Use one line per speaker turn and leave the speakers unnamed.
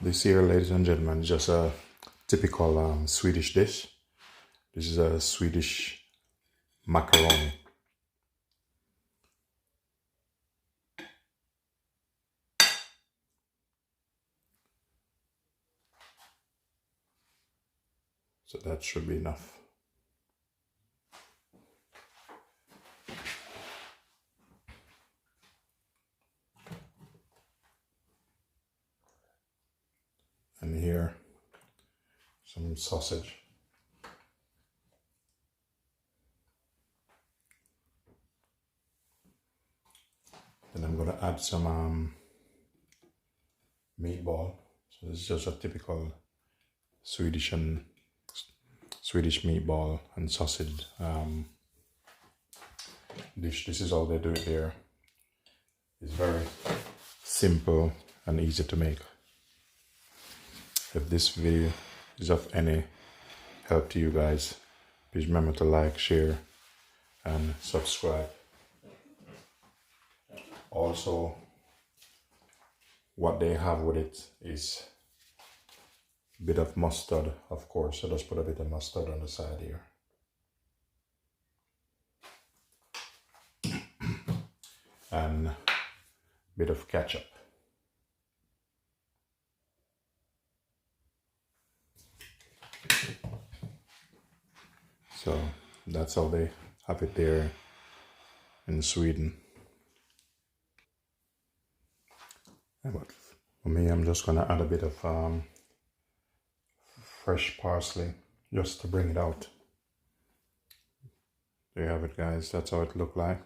This here, ladies and gentlemen, is just a typical Swedish dish. This is a Swedish macaroni. So that should be enough. And here, some sausage. Then I'm gonna add some meatball. So this is just a typical Swedish meatball and sausage dish. This is all they do here. It's very simple and easy to make. If this video is of any help to you guys, please remember to like, share, and subscribe. Also, what they have with it is a bit of mustard, of course. So just put a bit of mustard on the side here. And a bit of ketchup. So that's how they have it there in Sweden. But for me, I'm just gonna add a bit of fresh parsley just to bring it out. There you have it, guys. That's how it looked like.